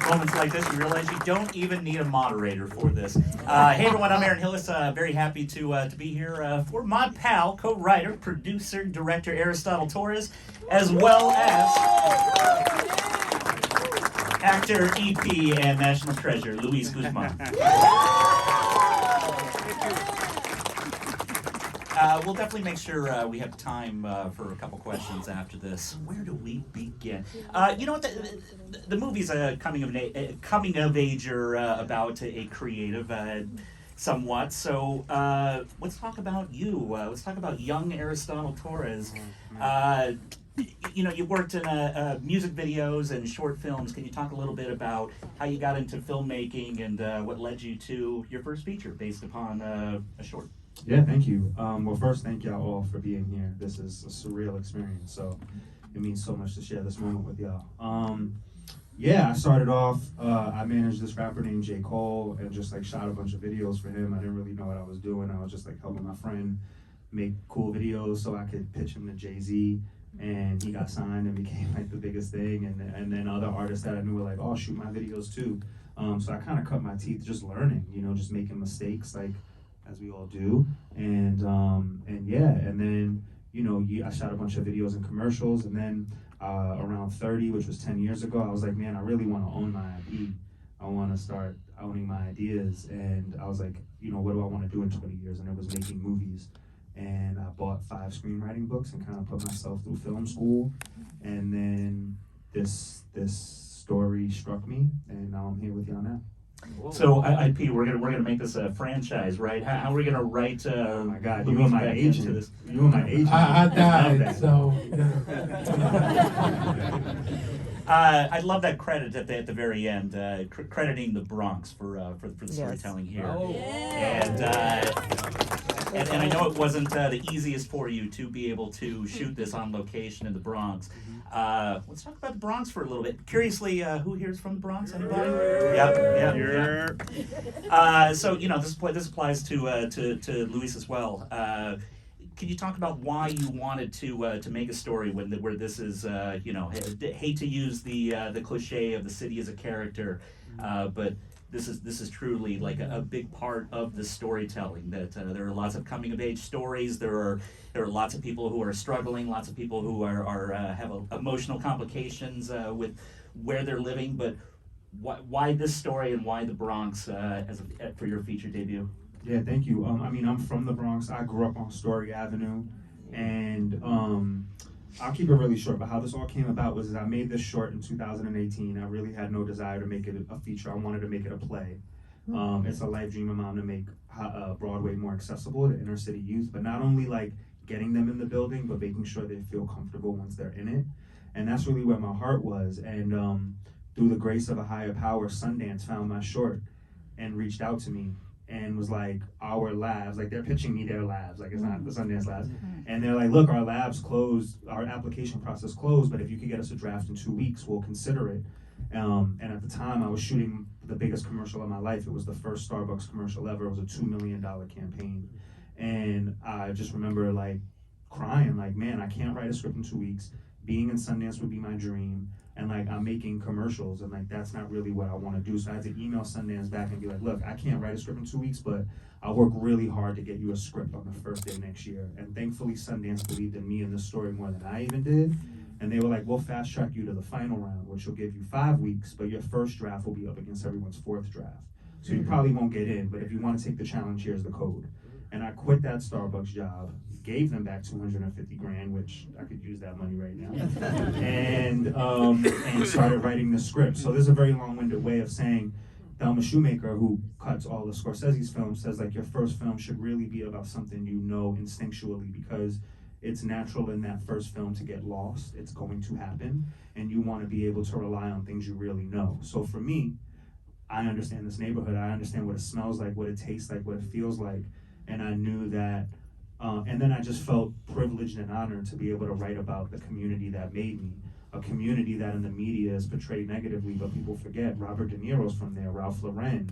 moments like this, you realize you don't even need a moderator for this. Hey everyone, I'm Aaron Hillis. Very happy to be here for my pal, co-writer, producer, director Aristotle Torres, as well as actor, EP, and national treasure Luis Guzman. We'll definitely make sure we have time for a couple questions after this. Where do we begin? You know what? The movie's a coming of age about a creative, somewhat. So let's talk about you. Let's talk about young Aristotle Torres. You know, you worked in music videos and short films. Can you talk a little bit about how you got into filmmaking and what led you to your first feature based upon a short? Yeah, thank you. Well, first, thank y'all all for being here. This is a surreal experience, so it means so much to share this moment with y'all. Yeah, I started off, I managed this rapper named J. Cole and just like shot a bunch of videos for him. I didn't really know what I was doing. I was just like helping my friend make cool videos so I could pitch him to Jay-Z, and he got signed and became like the biggest thing. And then other artists that I knew were like, oh, shoot my videos too. So I kind of cut my teeth just learning, you know, just making mistakes like as we all do. And yeah, and then, you know, I shot a bunch of videos and commercials, and then around 30, which was 10 years ago, I was like, man, I really want to own my IP. I want to start owning my ideas. And I was like, you know, what do I want to do in 20 years? And it was making movies. And I bought 5 screenwriting books and kind of put myself through film school. And then this story struck me, and now I'm here with y'all now. So IP, we're gonna make this a franchise, right? How are we gonna write? Oh my God, you were my agent. This? You were my agent. I died, so. I love that credit at the very end, crediting the Bronx for the storytelling here. Oh. And I know it wasn't the easiest for you to be able to shoot this on location in the Bronx. Let's talk about the Bronx for a little bit. Curiously, who here is from the Bronx? Anybody? Yep. So you know this applies to Luis as well. Can you talk about why you wanted to make a story where this is you know, hate to use the cliche of the city as a character, but this is truly like a big part of the storytelling. That there are lots of coming of age stories. There are lots of people who are struggling, lots of people who are have emotional complications with where they're living. But why this story and why the Bronx for your feature debut? Yeah, thank you. I mean, I'm from the Bronx. I grew up on Story Avenue, and I'll keep it really short. But how this all came about was I made this short in 2018. I really had no desire to make it a feature. I wanted to make it a play. It's a life dream of mine to make Broadway more accessible to inner city youth, but not only like getting them in the building, but making sure they feel comfortable once they're in it. And that's really where my heart was. And through the grace of a higher power, Sundance found my short and reached out to me and was like, our labs, like they're pitching me their labs, like it's not the Sundance labs. And they're like, look, our labs closed, our application process closed, but if you could get us a draft in 2 weeks, we'll consider it. And at the time I was shooting the biggest commercial of my life. It was the first Starbucks commercial ever. It was a $2 million campaign. And I just remember like crying, like, man, I can't write a script in 2 weeks. Being in Sundance would be my dream. And like, I'm making commercials, and like, that's not really what I want to do. So I had to email Sundance back and be like, look, I can't write a script in 2 weeks, but I'll work really hard to get you a script on the first day next year. And thankfully, Sundance believed in me and this story more than I even did. And they were like, we'll fast track you to the final round, which will give you 5 weeks, but your first draft will be up against everyone's 4th draft. So you probably won't get in, but if you want to take the challenge, here's the code. And I quit that Starbucks job, gave them back $250,000, which I could use that money right now, and started writing the script. So there's a very long-winded way of saying, Thelma Shoemaker, who cuts all the Scorsese's films, says like your first film should really be about something you know instinctually, because it's natural in that first film to get lost. It's going to happen, and you want to be able to rely on things you really know. So for me, I understand this neighborhood. I understand what it smells like, what it tastes like, what it feels like. And I knew that, and then I just felt privileged and honored to be able to write about the community that made me. A community that in the media is portrayed negatively, but people forget. Robert De Niro's from there, Ralph Lauren,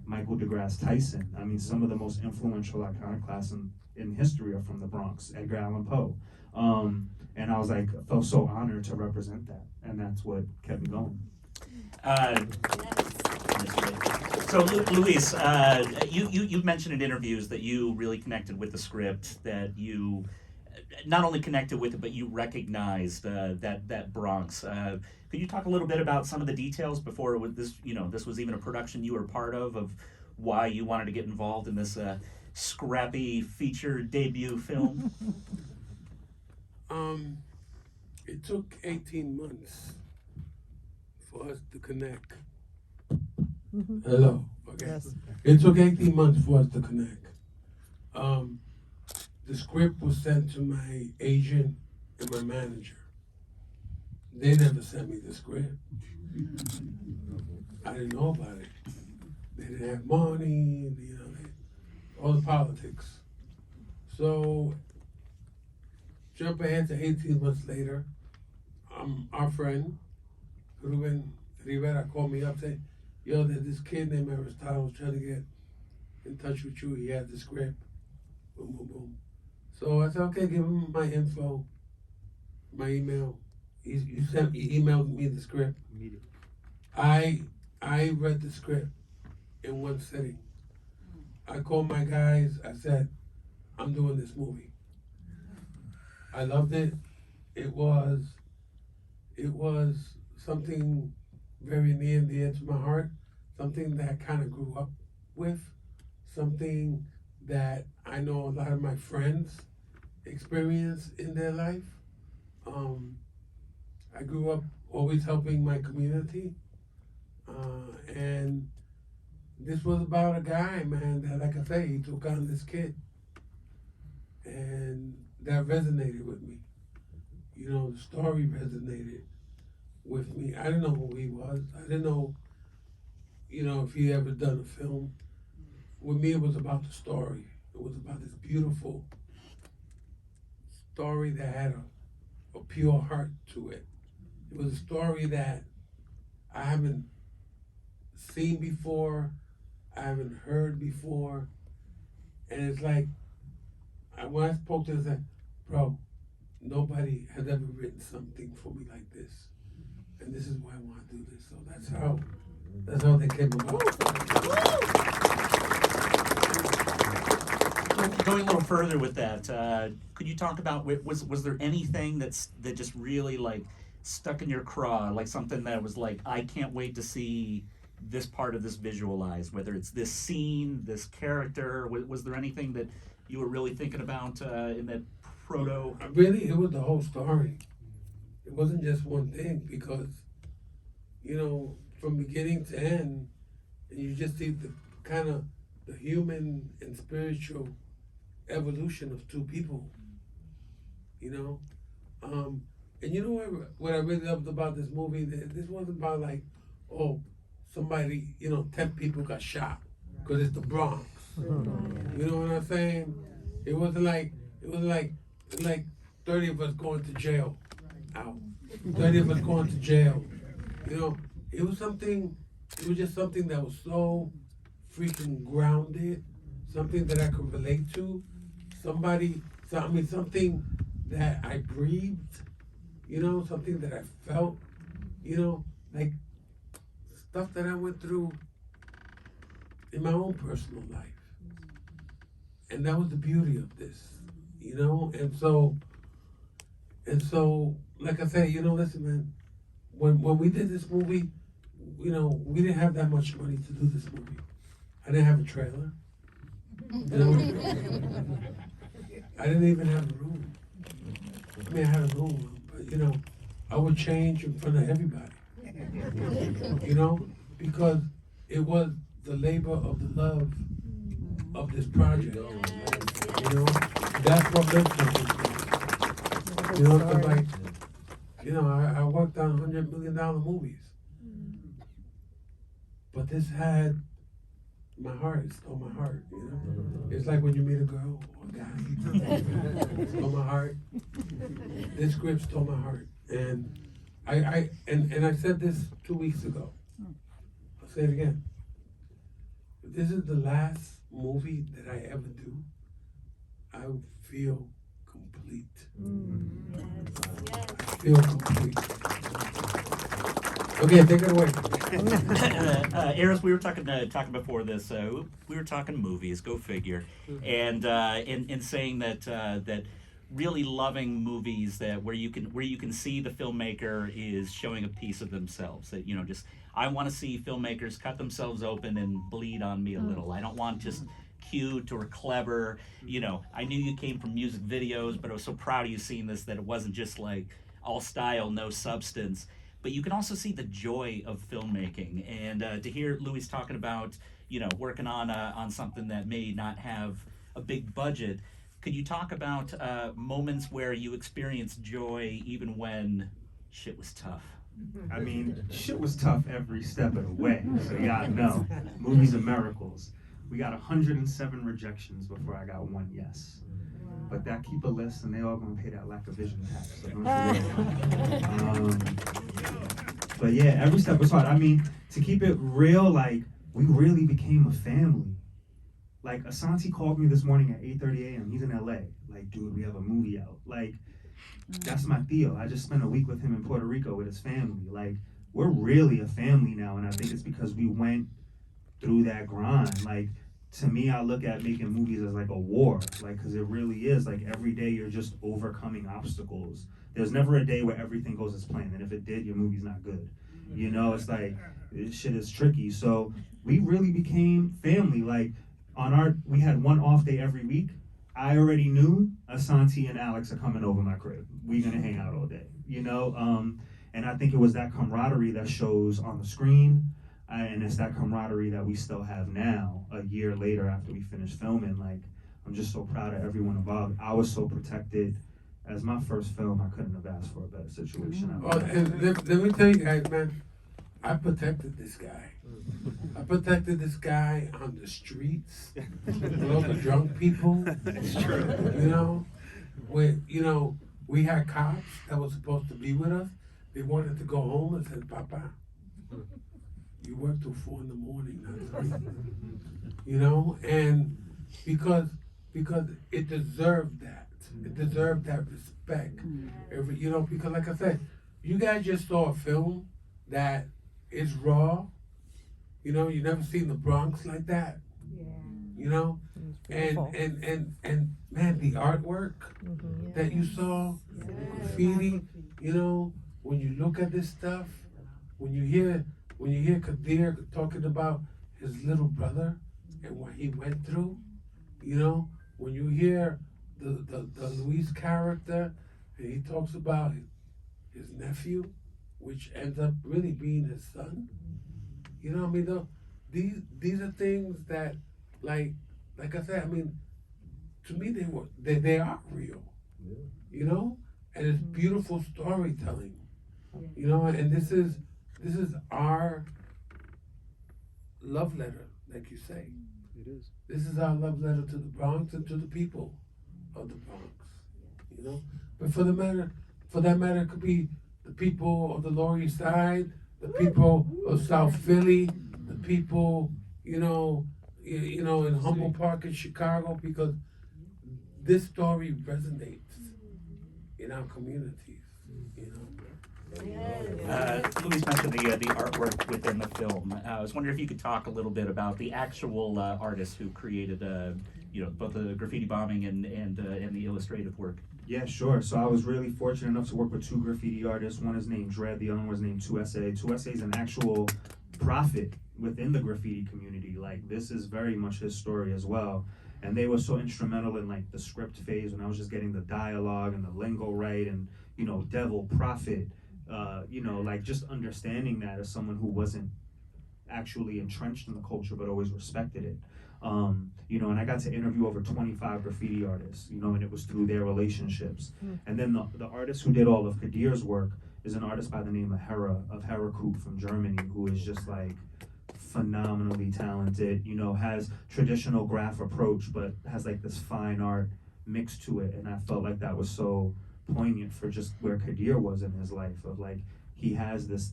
Michael deGrasse Tyson. I mean, some of the most influential iconoclasts in history are from the Bronx, Edgar Allan Poe. And I was like, I felt so honored to represent that, and that's what kept me going. So, Luis, you've mentioned in interviews that you really connected with the script, that you not only connected with it, but you recognized that Bronx. Could you talk a little bit about some of the details before this was even a production you were part of why you wanted to get involved in this scrappy feature debut film? It took 18 months for us to connect. Hello. Okay. Yes. It took 18 months for us to connect. The script was sent to my agent and my manager. They never sent me the script. I didn't know about it. They didn't have money, all the politics. So, jump ahead to 18 months later, our friend, Ruben Rivera, called me up saying, yo, there's this kid named Aristotle trying to get in touch with you. He had the script. Boom, boom, boom. So I said, okay, give him my info, my email. He emailed me the script. I read the script in one sitting. I called my guys. I said, I'm doing this movie. I loved it. It was something very near and dear to my heart, something that I kind of grew up with, something that I know a lot of my friends experience in their life. I grew up always helping my community, and this was about a guy, man, that, like I say, he took on this kid, and that resonated with me. The story resonated with me. I didn't know who he was. I didn't know, if he ever done a film. With me, it was about the story. It was about this beautiful story that had a pure heart to it. It was a story that I haven't seen before, I haven't heard before, and it's like, when I spoke to him, I said, bro, nobody has ever written something for me like this. And this is why I want to do this. So that's how they came about. Going a little further with that, could you talk about, was there anything that just really like stuck in your craw, like something that was like, I can't wait to see this part of this visualized, whether it's this scene, this character? Was there anything that you were really thinking about in that proto? Really, it was the whole story. It wasn't just one thing, because, from beginning to end, and you just see the kind of the human and spiritual evolution of two people, and what I really loved about this movie, this wasn't about like, oh, somebody, 10 people got shot, because it's the Bronx. You know what I'm saying? It was like 30 of us going to jail. Out. 30 of us going to jail. It was just something that was so freaking grounded, something that I could relate to, something that I breathed, something that I felt, like stuff that I went through in my own personal life. And that was the beauty of this, and so, like I said, listen, man, when we did this movie, we didn't have that much money to do this movie. I didn't have a trailer. I didn't even have a room. I mean, I had a room, but I would change in front of everybody. Because it was the labor of the love of this project. That's what makes it. I worked on $100 million movies, but this had my heart. It stole my heart. It's like when you meet a girl or a guy. It stole my heart. This script stole my heart, and I said this 2 weeks ago. I'll say it again. If this is the last movie that I ever do, I would feel complete. I feel complete. Okay, take it away. Eris, we were talking before this. We were talking movies. Go figure. And in saying that that really loving movies that where you can see the filmmaker is showing a piece of themselves. That just I want to see filmmakers cut themselves open and bleed on me a little. I don't want just cute or clever. I knew you came from music videos, but I was so proud of you seeing this that it wasn't just like all style, no substance. But you can also see the joy of filmmaking, and to hear Louis talking about working on something that may not have a big budget. Could you talk about moments where you experienced joy even when shit was tough? I mean, shit was tough every step of the way. So y'all know, movies are miracles. We got 107 rejections before I got one yes. But that keep a list, and they all gonna pay that lack of vision tax. So don't you worry. But yeah, every step was hard. I mean, to keep it real, like we really became a family. Like Asante called me this morning at 8:30 a.m. He's in LA. Like, dude, we have a movie out. Like, that's my Theo. I just spent a week with him in Puerto Rico with his family. Like, we're really a family now, and I think it's because we went through that grind. Like, to me, I look at making movies as like a war, like, because it really is. Like, every day you're just overcoming obstacles. There's never a day where everything goes as planned, and if it did, your movie's not good. It's like, this shit is tricky. So we really became family. Like, we had one off day every week. I already knew Asante and Alex are coming over my crib. We're gonna hang out all day, and I think it was that camaraderie that shows on the screen. And it's that camaraderie that we still have now, a year later after we finished filming. Like, I'm just so proud of everyone involved. I was so protected. As my first film, I couldn't have asked for a better situation. And let me tell you guys, man, I protected this guy. I protected this guy on the streets, with all the drunk people. That's true. We had cops that were supposed to be with us. They wanted to go home and said, Papa, you work till 4 in the morning, not 3. And because it deserved that. It deserved that respect. Because like I said, you guys just saw a film that is raw. You never seen the Bronx like that. Yeah. And man, the artwork that you saw, the graffiti, when you look at this stuff, when you hear Kadir talking about his little brother and what he went through, when you hear the Luis character and he talks about his nephew, which ends up really being his son. These are things that, like I said, I mean, to me they are real. And it's beautiful storytelling. And this is our love letter, like you say. It is. This is our love letter to the Bronx and to the people of the Bronx. But for that matter, it could be the people of the Lower East Side, the people of South Philly, the people, in Humboldt Park in Chicago, because this story resonates in our communities. Louis mentioned the artwork within the film. I was wondering if you could talk a little bit about the actual artists who created, both the graffiti bombing and the illustrative work. Yeah, sure. So I was really fortunate enough to work with 2 graffiti artists. One is named Dread, the other one is named 2SA. 2SA is an actual prophet within the graffiti community. Like, this is very much his story as well. And they were so instrumental in like the script phase when I was just getting the dialogue and the lingo right, and devil, prophet, like just understanding that as someone who wasn't actually entrenched in the culture but always respected it. And I got to interview over 25 graffiti artists, and it was through their relationships. And then the artist who did all of Kadir's work is an artist by the name of Hera Koop from Germany, who is just like phenomenally talented, has traditional graph approach, but has like this fine art mixed to it. And I felt like that was so poignant for just where Kadir was in his life, of like, he has this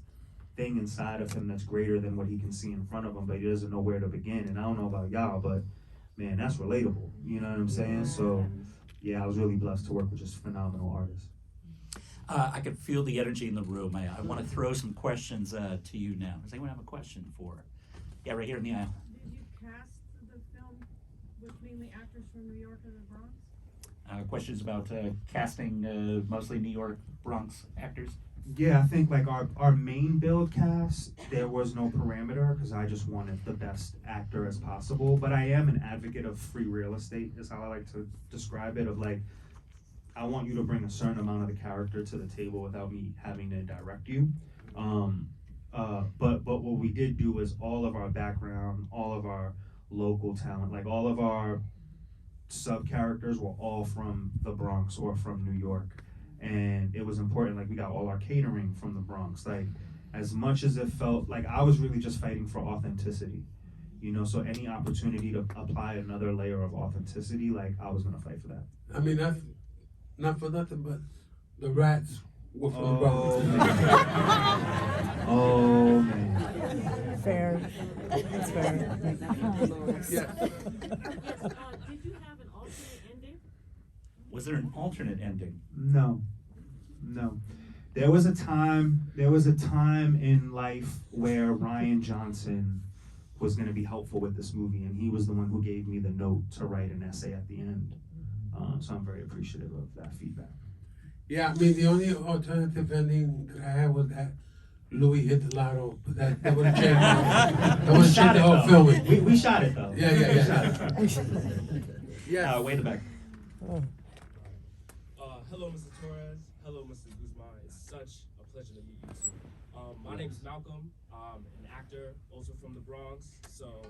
thing inside of him that's greater than what he can see in front of him, but he doesn't know where to begin. And I don't know about y'all, but man, that's relatable. You know what I'm saying? So yeah, I was really blessed to work with just phenomenal artists. I could feel the energy in the room. I want to throw some questions to you now. Does anyone have a question for? Yeah, right here in the aisle. Did you cast the film with mainly actors from New York and the Bronx? Questions about casting mostly New York, Bronx actors? Yeah, I think like our main build cast, there was no parameter because I just wanted the best actor as possible. But I am an advocate of free real estate, is how I like to describe it. Of like, I want you to bring a certain amount of the character to the table without me having to direct you. But what we did do is all of our background, all of our local talent, like all of our sub characters were all from the Bronx or from New York. And it was important, like we got all our catering from the Bronx. Like as much as it felt like I was really just fighting for authenticity, you know, so any opportunity to apply another layer of authenticity, like I was gonna fight for that. I mean, that's not for nothing, but the rats were from the Oh, Bronx. Oh man. Fair. That's fair. Yes. Yes. Did you have an alternate ending? Was there an alternate ending? No. There was a time in life where Ryan Johnson was gonna be helpful with this movie, and he was the one who gave me the note to write an essay at the end. So I'm very appreciative of that feedback. Yeah, I mean, the only alternative ending that I had was that Louis hit the lotto, but that would have changed. That would have changed the whole filming. We shot it though. Yeah. We shot it. Yeah. Way in the back. Hello, Mr. Torres. Hello, Mr. Guzman. It's such a pleasure to meet you two. My name is Malcolm. I'm an actor, also from the Bronx. So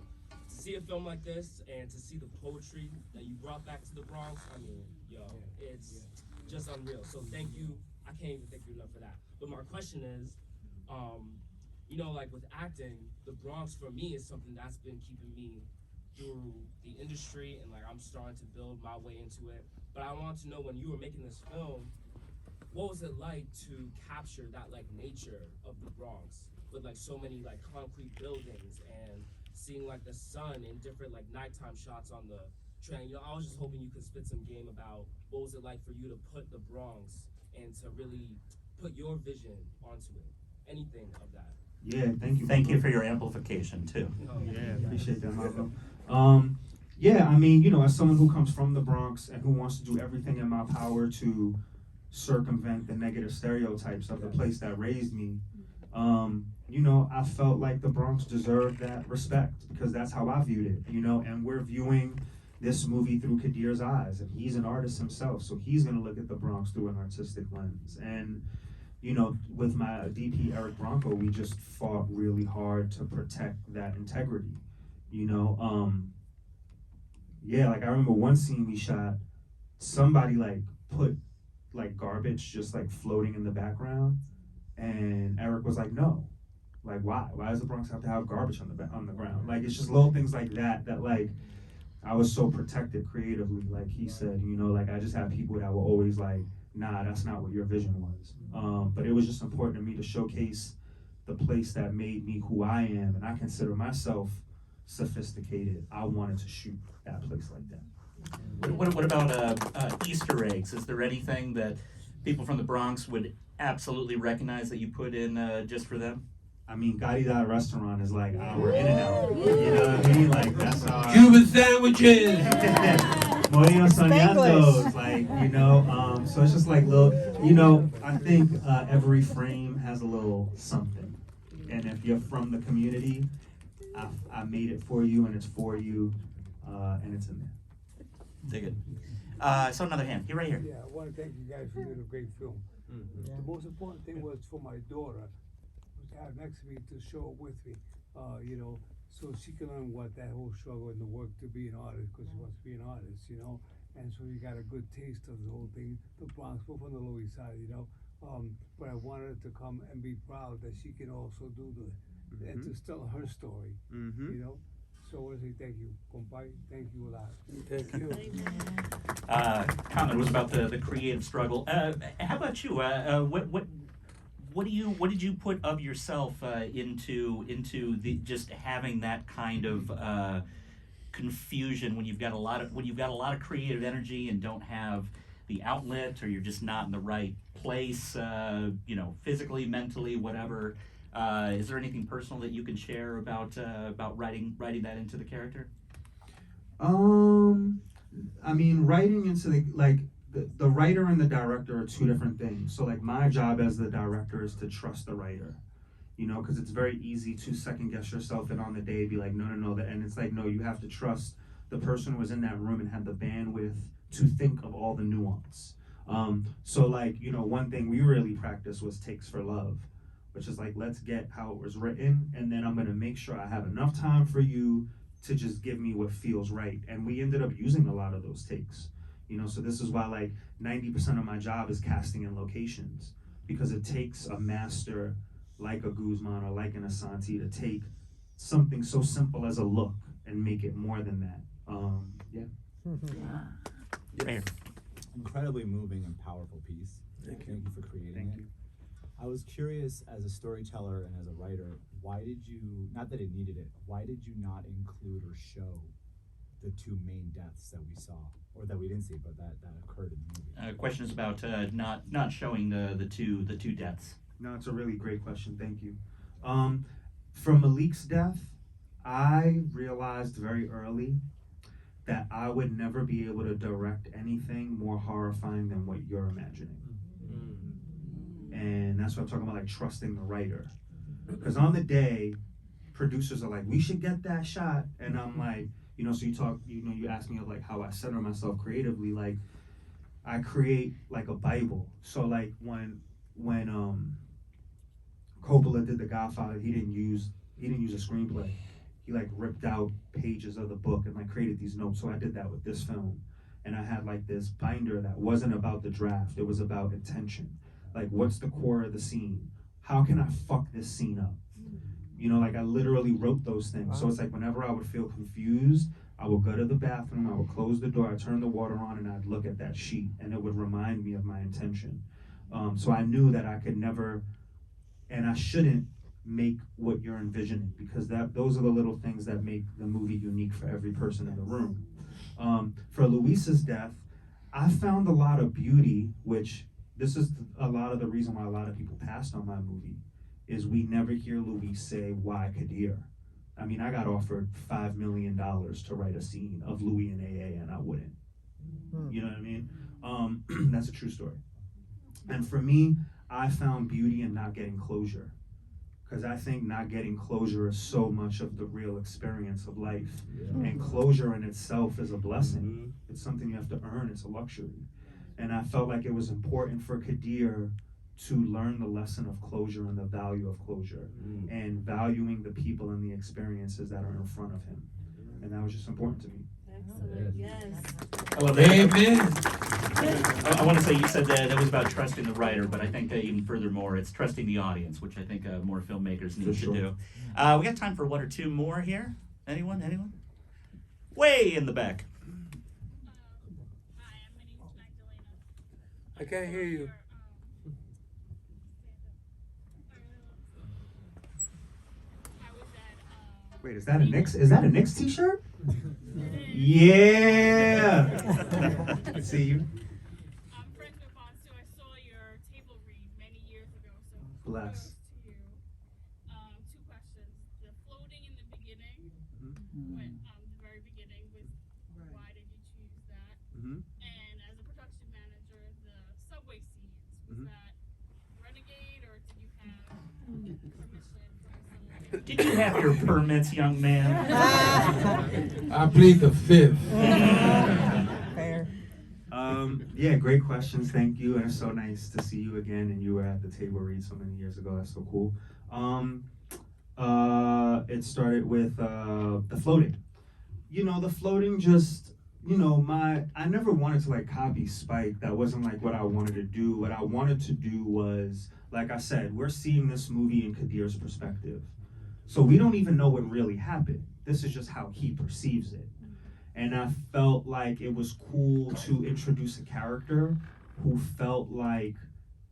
to see a film like this and to see the poetry that you brought back to the Bronx, I mean, it's just unreal. So thank you. I can't even thank you enough for that. But my question is, you know, like with acting, the Bronx for me is something that's been keeping me through the industry, and like I'm starting to build my way into it. But I want to know, when you were making this film, what was it like to capture that like nature of the Bronx with like so many like concrete buildings and seeing like the sun in different like nighttime shots on the train? You know, I was just hoping you could spit some game about what was it like for you to put the Bronx and to really put your vision onto it. Anything of that. Yeah, thank you. Thank you for your amplification too. Yeah, appreciate that, Malcolm. Yeah, I mean, you know, as someone who comes from the Bronx and who wants to do everything in my power to circumvent the negative stereotypes of the place that raised me, you know, I felt like the Bronx deserved that respect because that's how I viewed it, you know, and we're viewing this movie through Kadir's eyes, and he's an artist himself, so he's gonna look at the Bronx through an artistic lens. And you know, with my DP Eric Bronco, we just fought really hard to protect that integrity. You know, yeah, like I remember one scene we shot, somebody like put like garbage just like floating in the background, and Eric was like, no, like why? Why does the Bronx have to have garbage on the ground? Like it's just little things like that that like I was so protected creatively. Like he said, you know, like I just had people that were always like, nah, that's not what your vision was. But it was just important to me to showcase the place that made me who I am, and I consider myself sophisticated. I wanted to shoot that place like that. What about Easter eggs? Is there anything that people from the Bronx would absolutely recognize that you put in just for them? I mean, Garida restaurant is like our in and out. You know what I mean? Like that's our Cuban sandwiches. Moreno Soñandos, like, you know, so it's just like little, you know, I think every frame has a little something. And if you're from the community, I made it for you and it's for you, and it's in there. Dig it. I saw another hand. Here, right here. Yeah, I want to thank you guys for doing a great film. Yeah. The most important thing was for my daughter, to have next to me to show it with me, you know, so she can learn what that whole struggle and the work to be an artist, because she wants to be an artist, you know, and so you got a good taste of the whole thing, the Bronx, both on the Lower East Side, you know, but I wanted her to come and be proud that she can also do and to tell her story, you know. So I want to say thank you, compadre. Thank you a lot. Thank you. Comment was about the creative struggle. How about you? What did you put of yourself into the just having that kind of confusion when you've got a lot of creative energy and don't have the outlet, or you're just not in the right place, physically, mentally, whatever. Is there anything personal that you can share about writing that into the character? I mean, writing into the writer and the director are two different things. So like my job as the director is to trust the writer, because it's very easy to second guess yourself and on the day be like, no, and it's like, no, you have to trust the person who was in that room and had the bandwidth to think of all the nuance. So like, one thing we really practiced was takes for love, which is like, let's get how it was written, and then I'm gonna make sure I have enough time for you to just give me what feels right. And we ended up using a lot of those takes. So this is why like 90% of my job is casting in locations, because it takes a master like a Guzman or like an Asante to take something so simple as a look and make it more than that. Fair. Incredibly moving and powerful piece. Thank you for creating Thank it. you. I was curious, as a storyteller and as a writer, why did you, not that it needed it, why did you not include or show the two main deaths that we saw, or that we didn't see, but that occurred in the movie? Questions about not showing the two deaths. No, it's a really great question. Thank you. From Malik's death, I realized very early that I would never be able to direct anything more horrifying than what you're imagining. And that's what I'm talking about, like trusting the writer. Because on the day, producers are like, we should get that shot. And I'm like, so you ask me of like how I center myself creatively, like I create like a Bible. So like when Coppola did The Godfather, he didn't use a screenplay. He like ripped out pages of the book and like created these notes. So I did that with this film. And I had like this binder that wasn't about the draft, it was about intention. Like, what's the core of the scene? How can I fuck this scene up? Like I literally wrote those things. So it's like whenever I would feel confused, I would go to the bathroom, I would close the door, I'd turn the water on, and I'd look at that sheet, and it would remind me of my intention. So I knew that I could never, and I shouldn't make what you're envisioning, because those are the little things that make the movie unique for every person in the room. For Luis's death, I found a lot of beauty, which this is a lot of the reason why a lot of people passed on my movie, is we never hear Luis say, why Kadir? I mean, I got offered $5 million to write a scene of Louis and AA, and I wouldn't. You know what I mean? That's a true story. And for me, I found beauty in not getting closure. Because I think not getting closure is so much of the real experience of life. Yeah. And closure in itself is a blessing. Mm-hmm. It's something you have to earn, it's a luxury. And I felt like it was important for Kadir to learn the lesson of closure and the value of closure, and valuing the people and the experiences that are in front of him. And that was just important to me. Excellent, yes. I love that. Amen. I want to say you said that it was about trusting the writer, but I think even furthermore, it's trusting the audience, which I think more filmmakers need to do. We got time for one or two more here. Anyone? Way in the back. Hi, my name is Magdalena. I can't hear you. I was at, Wait, is that a Knicks t-shirt? Yeah. I see you. I'm friends with Bonsu. I saw your table read many years ago, so Bless. kudos to you. Two questions. The floating in the beginning, the very beginning, was why did you choose that? And as a production manager, the subway scenes, was that renegade, or did you have permission from someone? Did you have your permits, young man? I plead the fifth. Fair. Yeah, great questions. Thank you, and it's so nice to see you again. And you were at the table read so many years ago. That's so cool. It started with the floating. The floating just, I never wanted to like copy Spike. That wasn't like what I wanted to do. What I wanted to do was, like I said, we're seeing this movie in Kadir's perspective. So we don't even know what really happened. This is just how he perceives it. And I felt like it was cool to introduce a character who felt like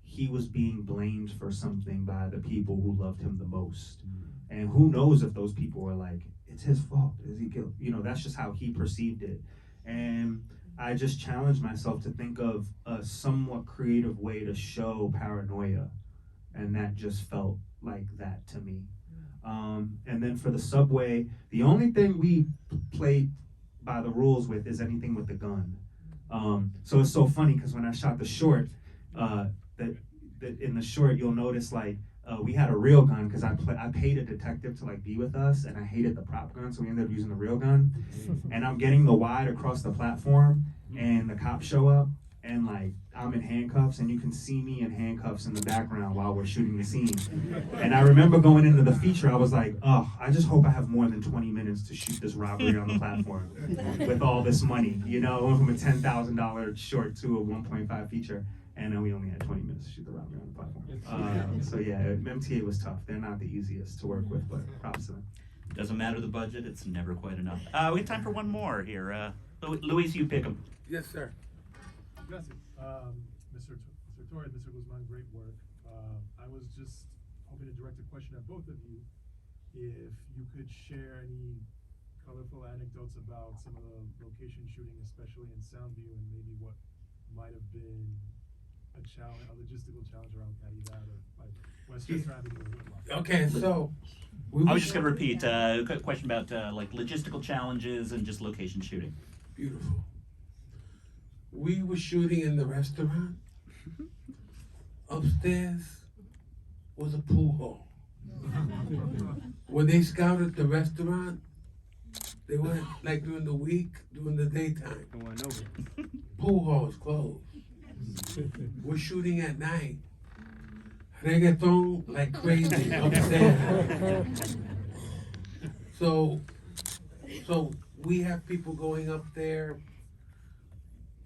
he was being blamed for something by the people who loved him the most. And who knows if those people were like, it's his fault, is he guilty? That's just how he perceived it. And I just challenged myself to think of a somewhat creative way to show paranoia, and that just felt like that to me. And then for the subway, the only thing we played by the rules with is anything with the gun. So it's so funny because when I shot the short, that in the short you'll notice like we had a real gun because I paid a detective to like be with us, and I hated the prop gun, so we ended up using the real gun. And I'm getting the wide across the platform, and the cops show up, and like I'm in handcuffs, and you can see me in handcuffs in the background while we're shooting the scene. And I remember going into the feature, I was like, oh, I just hope I have more than 20 minutes to shoot this robbery on the platform with all this money. You know, it went from a $10,000 short to a 1.5 feature. And then we only had 20 minutes to shoot the robbery on the platform. So yeah, MTA was tough. They're not the easiest to work with, but props to them. Doesn't matter the budget, it's never quite enough. We have time for one more here. Luis, you pick 'em. Yes, sir. Gracias. Mr. Torres, Mr. Guzman, great work. I was just hoping to direct a question at both of you. If you could share any colorful anecdotes about some of the location shooting, especially in Soundview, and maybe what might have been a challenge, a logistical challenge around Caridad or like Westchester Avenue or Whitlock. Okay, so I was just going to repeat a question about like logistical challenges and just location shooting. beautiful. We were shooting in the restaurant. Upstairs was a pool hall. When they scouted the restaurant, they went like during the week, during the daytime. Pool halls closed. We're shooting at night. Reggaeton like crazy upstairs. So we have people going up there.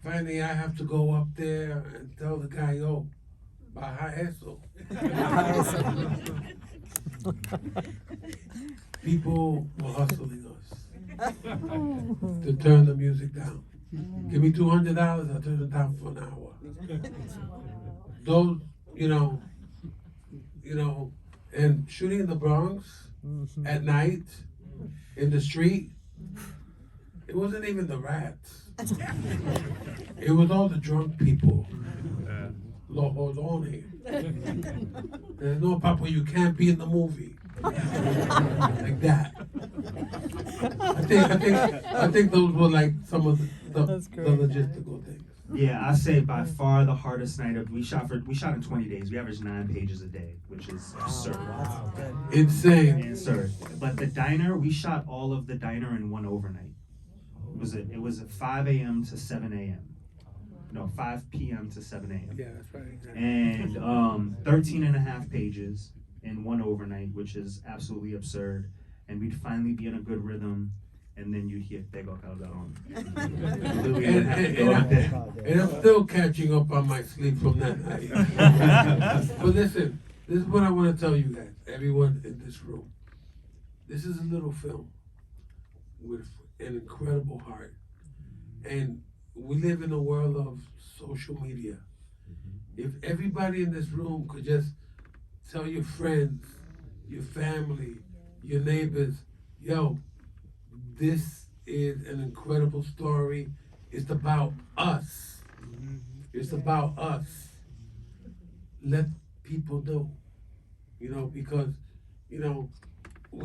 Finally, I have to go up there and tell the guy, yo, baja eso. People were hustling us to turn the music down. Give me $200, I'll turn it down for an hour. Those, you know, and shooting in the Bronx at night in the street, it wasn't even the rats. It was all the drunk people. Los jodones. There's no papa, you can't be in the movie. Like that. I think those were like some of the logistical things. Yeah, I say by far the hardest night of we shot in 20 days. We averaged 9 pages a day, which is absurd. Insane. Absurd. But the diner, we shot all of the diner in one overnight. It was at 5 a.m. to 7 a.m. No, 5 p.m. to 7 a.m. Yeah, that's right. And 13 and a half pages in one overnight, which is absolutely absurd. And we'd finally be in a good rhythm, and then you'd hear Tego Calderon. And I'm still catching up on my sleep from that night. But listen, this is what I want to tell you guys, everyone in this room. This is a little film with an incredible heart. And we live in a world of social media. If everybody in this room could just tell your friends, your family, your neighbors, yo, this is an incredible story. It's about us. It's about us. Let people know, because, we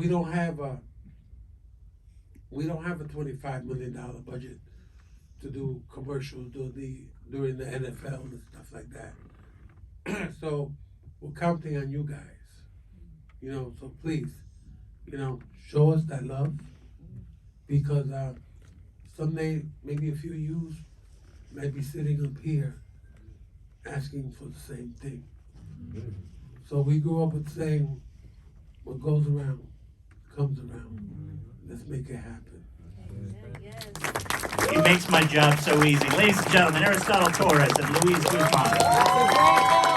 don't have a $25 million budget to do commercials during the NFL and stuff like that. So we're counting on you guys. So please, show us that love, because someday maybe a few of you might be sitting up here asking for the same thing. So we grew up with saying, what goes around comes around. Let's make it happen. He makes my job so easy. Ladies and gentlemen, Aristotle Torres and Luis Guzman.